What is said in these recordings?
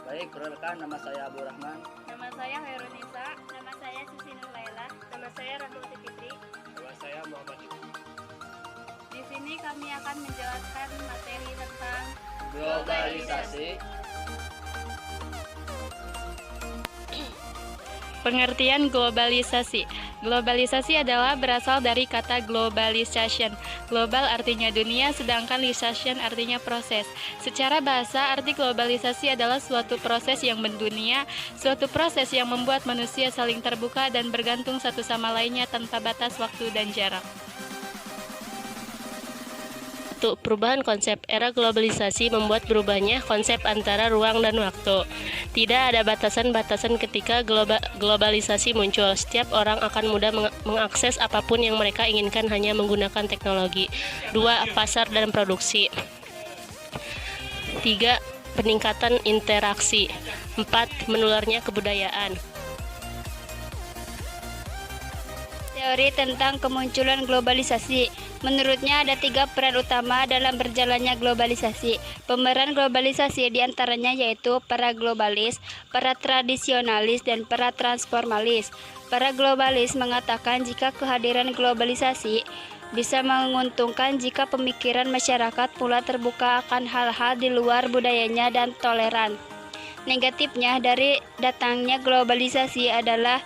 Baik, perkenalkan nama saya Abu Rahman. Nama saya Hairunisa. Nama saya Sisi Nurlaila. Nama saya Rahmati Fitri. Nama saya Muhammad. Di sini kami akan menjelaskan materi tentang Globalisasi. Pengertian globalisasi. Globalisasi adalah berasal dari kata globalization. Global artinya dunia, sedangkan lisation artinya proses. Secara bahasa, arti globalisasi adalah suatu proses yang mendunia, suatu proses yang membuat manusia saling terbuka dan bergantung satu sama lainnya tanpa batas waktu dan jarak. Perubahan konsep era globalisasi membuat berubahnya konsep antara ruang dan waktu. Tidak ada batasan-batasan ketika globalisasi muncul. Setiap orang akan mudah mengakses apapun yang mereka inginkan hanya menggunakan teknologi. 2. Pasar dan produksi. 3. Peningkatan interaksi. 4. Menularnya kebudayaan. Teori tentang kemunculan globalisasi. Menurutnya ada 3 peran utama dalam berjalannya globalisasi. Pemeran globalisasi diantaranya yaitu para globalis, para tradisionalis, dan para transformalis. Para globalis mengatakan jika kehadiran globalisasi bisa menguntungkan jika pemikiran masyarakat pula terbuka akan hal-hal di luar budayanya dan toleran. Negatifnya dari datangnya globalisasi adalah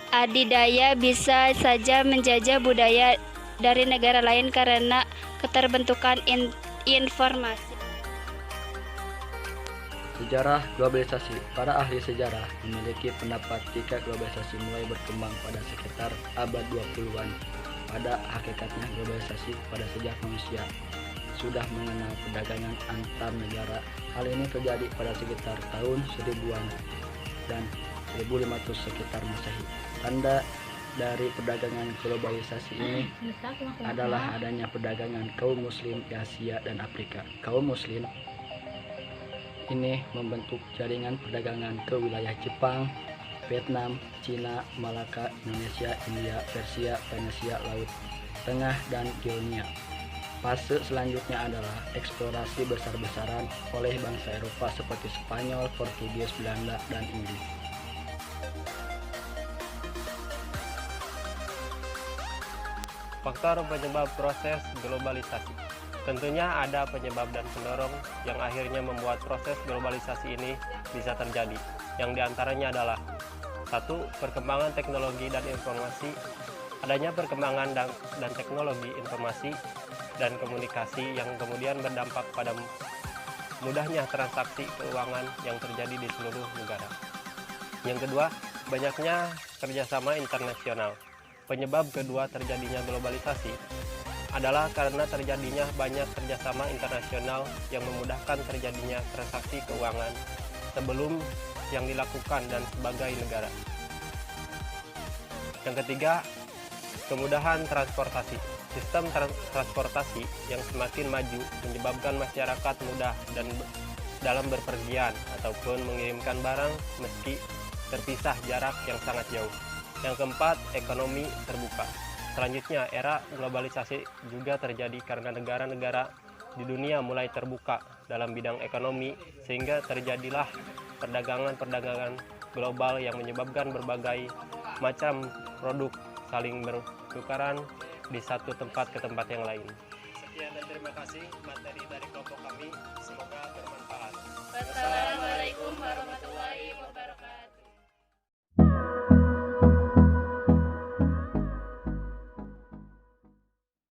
adidaya bisa saja menjajah budaya dari negara lain karena keterbentukan informasi. Sejarah globalisasi. Para ahli sejarah memiliki pendapat jika globalisasi mulai berkembang pada sekitar abad 20-an. Pada hakikatnya globalisasi pada sejak manusia sudah mengenal perdagangan antar negara. Hal ini terjadi pada sekitar tahun 1000-an dan 1500 sekitar Masehi. Tanda dari perdagangan globalisasi ini adalah adanya perdagangan kaum muslim di Asia dan Afrika. Kaum muslim ini membentuk jaringan perdagangan ke wilayah Jepang, Vietnam, Cina, Malaka, Indonesia, India, Persia, Venesia, Laut Tengah, dan Ionia. Fase selanjutnya adalah eksplorasi besar-besaran oleh bangsa Eropa seperti Spanyol, Portugis, Belanda, dan Inggris. Faktor penyebab proses globalisasi. Tentunya ada penyebab dan pendorong yang akhirnya membuat proses globalisasi ini bisa terjadi. Yang diantaranya adalah 1. Perkembangan teknologi dan informasi. Adanya perkembangan dan teknologi informasi dan komunikasi yang kemudian berdampak pada mudahnya transaksi keuangan yang terjadi di seluruh negara. Yang kedua, banyaknya kerjasama internasional. Penyebab kedua terjadinya globalisasi adalah karena terjadinya banyak kerjasama internasional yang memudahkan terjadinya transaksi keuangan sebelum yang dilakukan dan sebagai negara. Yang ketiga, kemudahan transportasi. Sistem transportasi yang semakin maju menyebabkan masyarakat mudah dan dalam berpergian ataupun mengirimkan barang meski terpisah jarak yang sangat jauh. Yang keempat, ekonomi terbuka. Selanjutnya, era globalisasi juga terjadi karena negara-negara di dunia mulai terbuka dalam bidang ekonomi, sehingga terjadilah perdagangan-perdagangan global yang menyebabkan berbagai macam produk saling bertukaran di satu tempat ke tempat yang lain. Sekian dan terima kasih materi dari kelompok kami, semoga bermanfaat.